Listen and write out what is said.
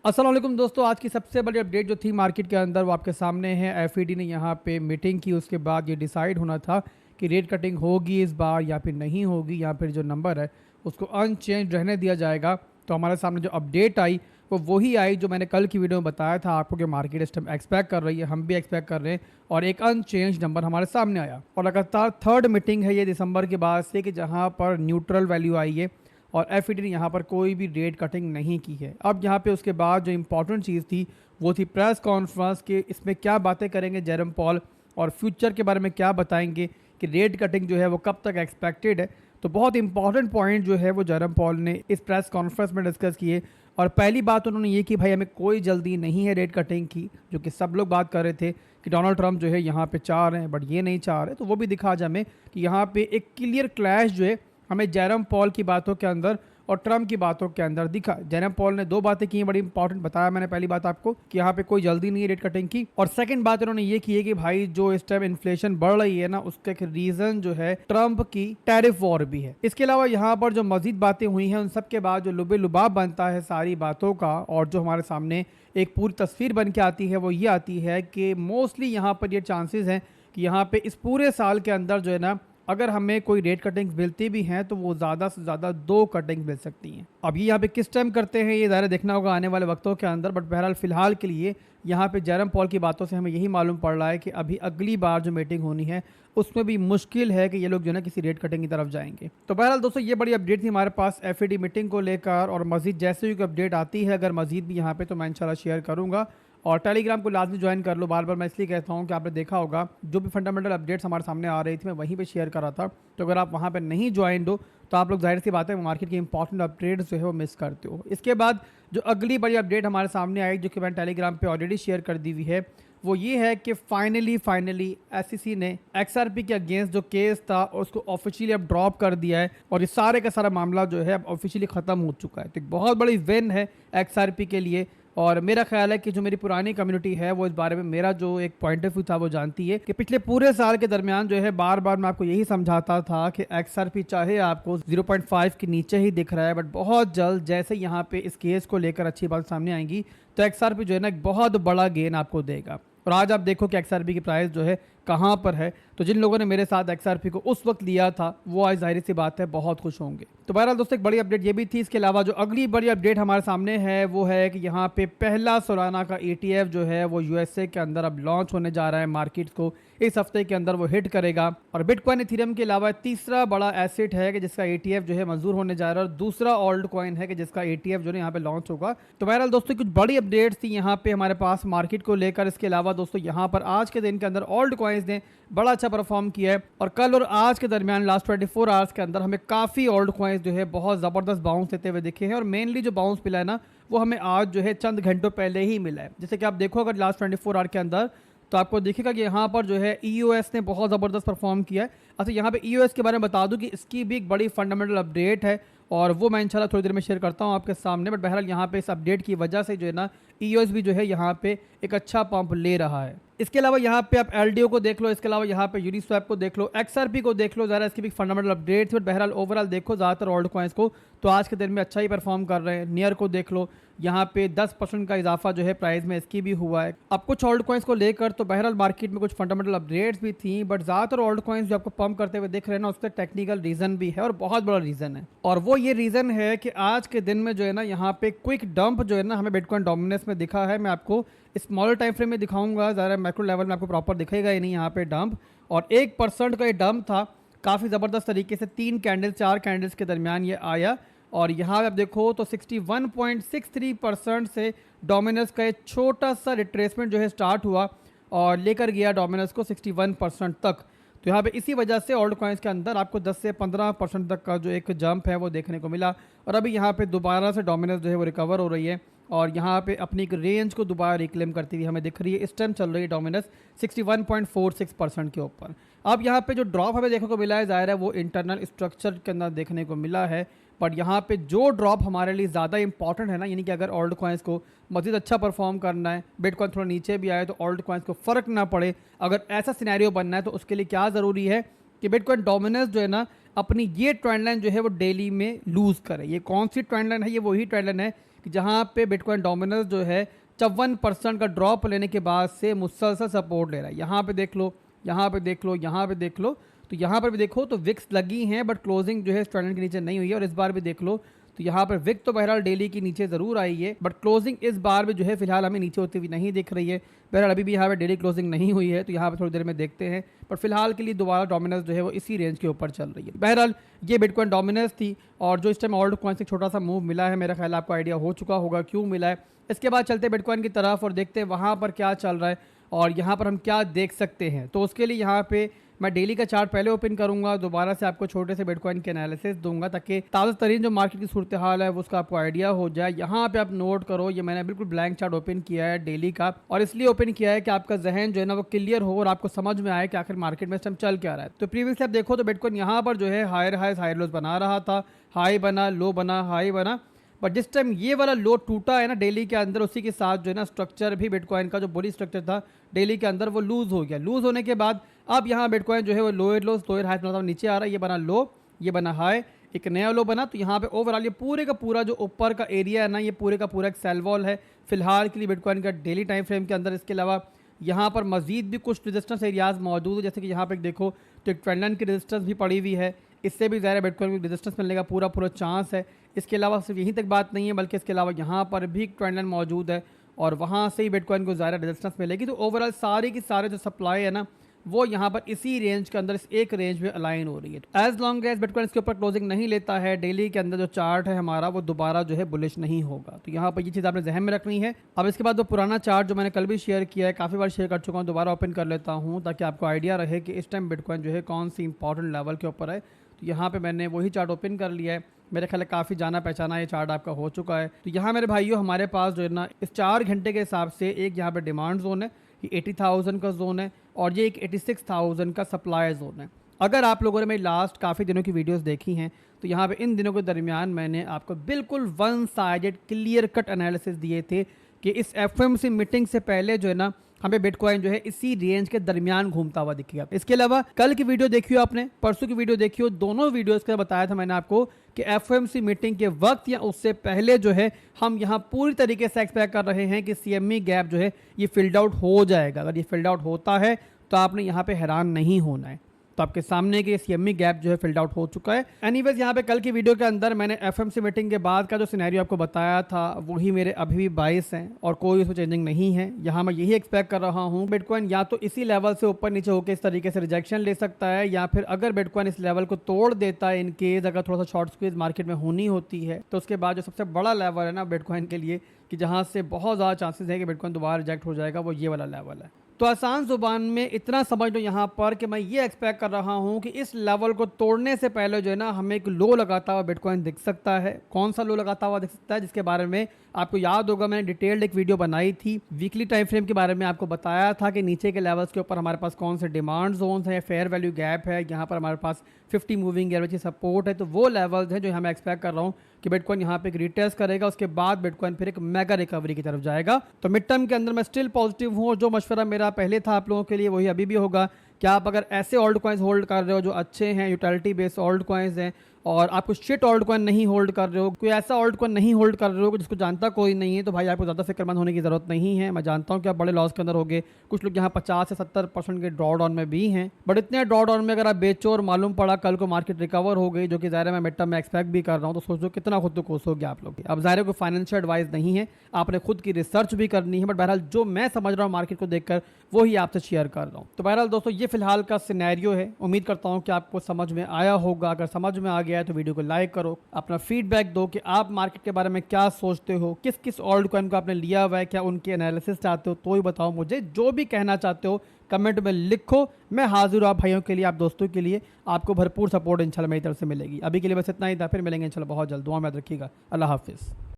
अस्सलाम वालेकुम दोस्तों, आज की सबसे बड़ी अपडेट जो थी मार्केट के अंदर वो आपके सामने है। एफईडी ने यहाँ पे मीटिंग की, उसके बाद ये डिसाइड होना था कि रेट कटिंग होगी इस बार या फिर नहीं होगी, या फिर जो नंबर है उसको अनचेंज रहने दिया जाएगा। तो हमारे सामने जो अपडेट आई वो वही आई जो मैंने कल की वीडियो में बताया था आपको कि मार्केट इस टाइम एक्सपेक्ट कर रही है, हम भी एक्सपेक्ट कर रहे हैं, और एक अनचेंज नंबर हमारे सामने आया। और लगातार थर्ड मीटिंग है ये दिसंबर के बाद से कि जहाँ पर न्यूट्रल वैल्यू आई है और एफईडी ने यहाँ पर कोई भी रेट कटिंग नहीं की है। अब यहाँ पे उसके बाद जो इम्पोर्टेंट चीज़ थी वो थी प्रेस कॉन्फ्रेंस के, इसमें क्या बातें करेंगे जेरम पॉल और फ्यूचर के बारे में क्या बताएंगे कि रेट कटिंग जो है वो कब तक एक्सपेक्टेड है। तो बहुत इंपॉर्टेंट पॉइंट जो है वो जेरम पॉल ने इस प्रेस कॉन्फ्रेंस में डिस्कस किए। और पहली बात उन्होंने ये कि भाई हमें कोई जल्दी नहीं है रेट कटिंग की, जो कि सब लोग बात कर रहे थे कि डोनाल्ड ट्रंप जो है यहाँ पे चाह रहे हैं बट ये नहीं चाह रहे। तो वो भी दिखा हमें कि यहाँ पे एक क्लियर क्लैश जो है हमें जेरम पॉल की बातों के अंदर और ट्रम्प की बातों के अंदर दिखा। जेरम पॉल ने दो बातें की हैं बड़ी इंपॉर्टेंट, बताया मैंने पहली बात आपको कि यहाँ पे कोई जल्दी नहीं है रेट कटिंग की, और सेकंड बात उन्होंने ये की है कि भाई जो इस टाइम इन्फ्लेशन बढ़ रही है ना, उसका एक रीजन जो है ट्रम्प की टैरिफ वॉर भी है। इसके अलावा यहाँ पर जो मजीद बातें हुई हैं उन सब के बाद जो लुबे लुबाब बनता है सारी बातों का और जो हमारे सामने एक पूरी तस्वीर बन के आती है वो ये आती है कि मोस्टली यहाँ पर ये चांसेस हैं कि यहाँ पे इस पूरे साल के अंदर जो है ना, अगर हमें कोई रेट कटिंग्स मिलती भी हैं तो वो ज़्यादा से ज़्यादा 2 कटिंग मिल सकती हैं। अब ये यहाँ पे किस टाइम करते हैं ये ज़्यादा देखना होगा आने वाले वक्तों के अंदर, बट बहरहाल फ़िलहाल के लिए यहाँ पे जेरम पॉल की बातों से हमें यही मालूम पड़ रहा है कि अभी अगली बार जो मीटिंग होनी है उसमें भी मुश्किल है कि ये लोग जो है ना किसी रेट कटिंग की तरफ जाएंगे। तो बहरहाल दोस्तों ये बड़ी अपडेट थी हमारे पास एफईडी मीटिंग को लेकर, और मजीद जैसे ही अपडेट आती है अगर मजीद भी यहाँ पे तो मैं इंशाल्लाह शेयर करूँगा। और टेलीग्राम को लाजमी ज्वाइन कर लो। बार बार मैं इसलिए कहता हूँ कि आपने देखा होगा जो भी फंडामेंटल अपडेट्स हमारे सामने आ रही थी मैं वहीं पे शेयर कर रहा था। तो अगर आप वहाँ पे नहीं ज्वाइन हो तो आप लोग जाहिर सी बात है मार्केट की इंपॉर्टेंट अपडेट्स जो है वो मिस करते हो। इसके बाद जो अगली बड़ी अपडेट हमारे सामने आई जो कि मैंने टेलीग्राम पे ऑलरेडी शेयर कर दी हुई है वो ये है कि फाइनली एसईसी ने एक्सआरपी के अगेंस्ट जो केस था उसको ऑफिशियली अब ड्रॉप कर दिया है और ये सारे का सारा मामला जो है अब ऑफिशियली ख़त्म हो चुका है। तो एक बहुत बड़ी विन है एक्सआरपी के लिए। और मेरा ख्याल है कि जो मेरी पुरानी कम्युनिटी है वो इस बारे में मेरा जो एक पॉइंट ऑफ व्यू था वो जानती है कि पिछले पूरे साल के दरमियान जो है बार बार मैं आपको यही समझाता था कि एक्सआरपी चाहे आपको 0.5 के नीचे ही दिख रहा है, बट बहुत जल्द जैसे यहाँ पे इस केस को लेकर अच्छी बात सामने आएंगी तो एक्सआरपी जो है ना एक बहुत बड़ा गेन आपको देगा। और आज आप देखो कि एक्सआरपी की प्राइस जो है कहाँ पर है। तो जिन लोगों ने मेरे साथ एक्सआरपी को उस वक्त लिया था वो आज जाहिर सी बात है बहुत खुश होंगे। तो बहरहाल दोस्तों एक बड़ी अपडेट ये भी थी। इसके अलावा जो अगली बड़ी अपडेट हमारे सामने है वो है कि यहाँ पे पहला सालाना का ETF जो है वो यूएसए के अंदर अब लॉन्च होने जा रहा है। मार्केट को इस हफ्ते के अंदर वो हिट करेगा। और बिटकॉइन इथेरियम के अलावा तीसरा बड़ा एसेट है कि जिसका ETF जो है मंजूर होने जा रहा है, और दूसरा ऑल्ट कॉइन है कि जिसका ETF जो है यहाँ पे लॉन्च होगा। तो बहरहाल दोस्तों कुछ बड़ी अपडेट्स थी यहाँ पे हमारे पास मार्केट को लेकर। इसके अलावा दोस्तों यहाँ पर आज के दिन के अंदर ऑल्ट कॉइन्स ने बड़ा अच्छा परफॉर्म किया है, और कल और आज के दरमियान लास्ट 24 आवर्स के अंदर हमें काफ़ी ऑल्ट कॉइन्स जो है बहुत ज़बरदस्त बाउंस देते हुए दिखे हैं। और मेनली जो बाउंस मिला है ना वो हमें आज जो है चंद घंटों पहले ही मिला है। जैसे कि आप देखो अगर लास्ट 24 आवर के अंदर तो आपको दिखेगा कि यहाँ पर जो है EOS ने बहुत ज़बरदस्त परफॉर्म किया है। अच्छा यहाँ पे EOS के बारे में बता दूँ कि इसकी भी एक बड़ी फंडामेंटल अपडेट है और वो मैं इंशाल्लाह थोड़ी देर में शेयर करता हूँ आपके सामने। बट बहरहाल यहाँ पे इस अपडेट की वजह से जो है ना EOS भी जो है यहाँ पे एक अच्छा पंप ले रहा है। इसके अलावा यहाँ पे आप LDO को देख लो, इसके अलावा यहाँ पे यूनिस्वैप को देख लो, XRP को देख लो, ज़रा इसकी भी फंडामेंटल अपडेट थी। बट बहरहाल ओवरऑल देखो ज़्यादातर ऑल्ट कॉइन्स को तो आज के दिन में अच्छा ही परफॉर्म कर रहे हैं। नियर को देख लो, यहाँ पे 10% का इजाफा जो है प्राइस में इसकी भी हुआ है। अब कुछ ऑल्ट कॉइन्स को लेकर तो बहरहाल मार्केट में कुछ फंडामेंटल अपडेट्स भी थी, बट ज़्यादातर ऑल्ट कॉइन्स जो आपको पंप करते हुए दिख रहे हैं ना उसका टेक्निकल रीज़न भी है और बहुत बड़ा रीज़न है। और वो ये रीज़न है कि आज के दिन में जो है ना यहाँ पे क्विक डंप जो है ना हमें बिटकॉइन डोमिनेंस में दिखा है। मैं आपको स्मॉलर टाइम फ्रेम में दिखाऊंगा, ज़्यादा मैक्रो लेवल में आपको प्रॉपर दिखेगा ही नहीं यहाँ पे डंप। और 1% का ये डंप था, काफ़ी ज़बरदस्त तरीके से 3 कैंडल 4 कैंडल्स के दरमियान ये आया। और यहाँ आप देखो तो 61.63% से डोमिनेंस का एक छोटा सा रिट्रेसमेंट जो है स्टार्ट हुआ और लेकर गया डोमिनेंस को 61% तक। तो यहाँ पे इसी वजह से ऑल्ट कॉइन्स के अंदर आपको 10 से 15% तक का जो एक जंप है वो देखने को मिला। और अभी यहाँ पे दोबारा से डोमिनेंस जो है वो रिकवर हो रही है और यहाँ पे अपनी एक रेंज को दोबारा रिक्लेम करती हुई हमें दिख रही है। इस टाइम चल रही है डोमिनेंस 61.46% के ऊपर। अब यहाँ पे जो ड्रॉप हमें देखने को मिला है ज़ाहिर है वो इंटरनल स्ट्रक्चर के अंदर देखने को मिला है। बट यहाँ पे जो ड्रॉप हमारे लिए ज़्यादा इंपॉर्टेंट है ना, यानी कि अगर ऑल्ट कॉइन्स को मज़ीद अच्छा परफॉर्म करना है, बिटकॉइन थोड़ा नीचे भी आए तो ऑल्ट कॉइन्स को फ़र्क ना पड़े, अगर ऐसा सिनेरियो बनना है तो उसके लिए क्या ज़रूरी है कि बिटकॉइन डोमिनेंस जो है ना अपनी ये ट्रेंड लाइन जो है वो डेली में लूज़ करे। ये कौन सी ट्रेंड लाइन है? ये वही ट्रेंड लाइन है कि जहाँ पे बिटकॉइन डोमिनेंस जो है 54% का ड्रॉप लेने के बाद से मुसलसल सपोर्ट ले रहा है। यहाँ पे देख लो, यहाँ पे देख लो, यहाँ पे देख लो, तो यहाँ पर भी देखो तो विक्स लगी हैं बट क्लोजिंग जो है स्टैंडर्ड के नीचे नहीं हुई है। और इस बार भी देख लो तो यहाँ पर विक तो बहरहाल डेली की नीचे ज़रूर आई है बट क्लोजिंग इस बार भी जो है फिलहाल हमें नीचे होती हुई नहीं दिख रही है। बहरहाल अभी भी यहाँ पर डेली क्लोजिंग नहीं हुई है, तो यहाँ पर थोड़ी देर में देखते हैं, पर फिलहाल के लिए दोबारा डोमिनेंस जो है वो इसी रेंज के ऊपर चल रही है। बहरहाल ये बिटकॉइन डोमिनेंस थी और जो इस टाइम ऑल्ट कॉइन से छोटा सा मूव मिला है, मेरा ख्याल आपको आइडिया हो चुका होगा क्यों मिला है। इसके बाद चलते बिटकॉइन की तरफ और देखते हैं वहाँ पर क्या चल रहा है और यहाँ पर हम क्या देख सकते हैं। तो उसके लिए यहाँ पे मैं डेली का चार्ट पहले ओपन करूंगा, दोबारा से आपको छोटे से बिटकॉइन के एनालिसिस दूंगा ताकि ताज़ा तरीन जो मार्केट की सूरत हाल है वो उसका आपको आइडिया हो जाए। यहाँ पे आप नोट करो, ये मैंने बिल्कुल ब्लैंक चार्ट ओपन किया है डेली का, और इसलिए ओपन किया है कि आपका जहन जो है ना वो क्लियर हो और आपको समझ में आए कि आखिर मार्केट में इस टाइम चल क्या रहा है। तो प्रीवियसली आप देखो तो बिटकॉइन यहाँ पर जो है हायर हाइज हायर लोज बना रहा था, हाई बना, लो बना, हाई बना, बट जिस टाइम ये वाला लो टूटा है ना डेली के अंदर, उसी के साथ जो है ना स्ट्रक्चर भी बिटकॉइन का जो बुली स्ट्रक्चर था डेली के अंदर वो लूज हो गया। लूज होने के बाद अब यहाँ बिटकॉइन जो है वो लोअर लोज लोअर हाई मतलब नीचे आ रहा है, ये बना लो, ये बना हाई, एक नया लो बना। तो यहाँ पे ओवरऑल ये पूरे का पूरा जो ऊपर का एरिया है ना, ये पूरे का पूरा एक सेल वॉल है फिलहाल के लिए बिटकॉइन का डेली टाइम फ्रेम के अंदर। इसके अलावा यहाँ पर मजीद भी कुछ रेजिस्टेंस एरियाज मौजूद है, जैसे कि यहाँ पे देखो तो एक ट्रेंड लाइन की रेजिस्टेंस भी पड़ी हुई है, इससे भी ज़्यादा बिटकॉइन को रेजिस्टेंस मिलने का पूरा पूरा चांस है। इसके अलावा सिर्फ यहीं तक बात नहीं है, बल्कि इसके अलावा यहाँ पर भी एक ट्रेंड लाइन मौजूद है और वहाँ से ही बिटकॉइन को ज़्यादा रेजिस्टेंस मिलेगी। तो ओवरऑल सारे की सारे जो सप्लाई है ना वो यहाँ पर इसी रेंज के अंदर इस एक रेंज में अलाइन हो रही है। एज लॉन्ग एज बिटकॉइन इसके ऊपर क्लोजिंग नहीं लेता है, डेली के अंदर जो चार्ट है हमारा वो दोबारा जो है बुलिश नहीं होगा। तो यहाँ पर ये चीज़ आपने जहन में रखनी है। अब इसके बाद वो पुराना चार्ट जो मैंने कल भी शेयर किया है, काफ़ी बार शेयर कर चुका हूँ, दोबारा ओपन कर लेता हूँ ताकि आपको आइडिया रहे कि इस टाइम बिटकॉइन जो है कौन सी इंपॉर्टेंट लेवल के ऊपर है। तो यहाँ पे मैंने वही चार्ट ओपन कर लिया है, मेरे ख्याल काफ़ी जाना पहचाना ये चार्ट आपका हो चुका है। तो यहाँ मेरे भाइयों हमारे पास जो है ना इस 4 घंटे के हिसाब से एक यहाँ पे डिमांड जोन है, ये 80,000 का जोन है और ये एक 86,000 का सप्लाई जोन है। अगर आप लोगों ने मेरी लास्ट काफ़ी दिनों की वीडियोस देखी हैं तो यहाँ पे इन दिनों के दरमियान मैंने आपको बिल्कुल one sided clear cut analysis दिए थे कि इस एफओएमसी मीटिंग से पहले जो है ना हमें बिटकॉइन जो है इसी रेंज के दरमियान घूमता हुआ दिखेगा। इसके अलावा कल की वीडियो देखियो आपने, परसों की वीडियो देखियो, दोनों वीडियोस का बताया था मैंने आपको कि एफओएमसी मीटिंग के वक्त या उससे पहले जो है हम यहाँ पूरी तरीके से एक्सपेक्ट कर रहे हैं कि सीएमई गैप जो है ये फिल्ड आउट हो जाएगा। अगर ये फिल्ड आउट होता है तो आपने यहाँ पे हैरान नहीं होना है। तो आपके सामने के सीएमई गैप जो है फिल्ड आउट हो चुका है। एनीवेज यहाँ पे कल की वीडियो के अंदर मैंने एफएमसी मीटिंग के बाद का जो सिनेरियो आपको बताया था वही मेरे अभी भी 22 हैं और कोई उसमें चेंजिंग नहीं है। यहाँ मैं यही एक्सपेक्ट कर रहा हूँ बिटकॉइन या तो इसी लेवल से ऊपर नीचे होकर इस तरीके से रिजेक्शन ले सकता है, या फिर अगर बिटकॉइन इस लेवल को तोड़ देता है, इन केस अगर थोड़ा सा शॉर्ट स्क्वीज मार्केट में होनी होती है, तो उसके बाद जो सबसे बड़ा लेवल है ना बिटकॉइन के लिए कि जहाँ से बहुत ज़्यादा चांसेस है कि बिटकॉइन दोबारा रिजेक्ट हो जाएगा, वो ये वाला लेवल है। तो आसान जुबान में इतना समझ लो यहाँ पर कि मैं ये एक्सपेक्ट कर रहा हूँ कि इस लेवल को तोड़ने से पहले जो है ना हमें एक लो लगाता हुआ बिटकॉइन दिख सकता है। कौन सा लो लगाता हुआ दिख सकता है, जिसके बारे में आपको याद होगा मैंने डिटेल्ड एक वीडियो बनाई थी, वीकली टाइम फ्रेम के बारे में आपको बताया था कि नीचे के लेवल्स के ऊपर हमारे पास कौन से डिमांड जोन्स है, फेयर वैल्यू गैप है, यहाँ पर हमारे पास 50 मूविंग एवरेज सपोर्ट है। तो वो लेवल्स हैं जो हमें एक्सपेक्ट कर रहा हूँ कि बिटकॉइन यहाँ पे एक रिटेस्ट करेगा, उसके बाद बिटकॉइन फिर एक मेगा रिकवरी की तरफ जाएगा। तो मिड टर्म के अंदर मैं स्टिल पॉजिटिव हूँ। जो मशवरा मेरा पहले था आप लोगों के लिए वही अभी भी होगा कि आप अगर ऐसे ओल्ड कॉइन्स होल्ड कर रहे हो जो अच्छे हैं, यूटिलिटी बेस्ड ओल्ड कॉइन्स हैं, और आप कुछ शिट ओल्ड कॉइन नहीं होल्ड कर रहे हो, कोई ऐसा ओल्ड कॉइन नहीं होल्ड कर रहे हो जिसको जानता कोई नहीं है, तो भाई आपको ज़्यादा फिक्रमंद होने की ज़रूरत नहीं है। मैं जानता हूँ कि आप बड़े लॉस के अंदर होगे, कुछ लोग यहाँ 50 से 70% के ड्रॉ डाउन में भी हैं, बट इतने ड्रॉ डाउन में अगर आप बेचो और मालूम पड़ा कल को मार्केट रिकवर हो गई, जो कि ज़ाहिर मैं मिड टर्म में एक्सपेक्ट भी कर रहा हूँ, तो सोचो कितना खुद को कोसोगे आप लोग। अब ज़ाहिर कोई फाइनेंशियल एडवाइस नहीं है, आपने खुद की रिसर्च भी करनी है, बट बहरहाल जो मैं समझ रहा हूँ मार्केट को देखकर वही आपसे शेयर कर रहा हूँ। तो बहरहाल दोस्तों ये फिलहाल का सिनेरियो है, उम्मीद करता हूँ कि आपको समझ में आया होगा। अगर समझ में आ गया है तो वीडियो को लाइक करो, अपना फीडबैक दो कि आप मार्केट के बारे में क्या सोचते हो, किस किस ओल्ड कॉइन को आपने लिया हुआ है, क्या उनके एनालिसिस चाहते हो तो ही बताओ मुझे। जो भी कहना चाहते हो कमेंट में लिखो, मैं हाजिर हूँ आप भाइयों के लिए, आप दोस्तों के लिए। आपको भरपूर सपोर्ट इंशाल्लाह मेरी तरफ से मिलेगी। अभी के लिए बस इतना ही था, फिर मिलेंगे इंशाल्लाह बहुत जल्द। दुआ में याद रखिएगा। अल्लाह हाफिज़।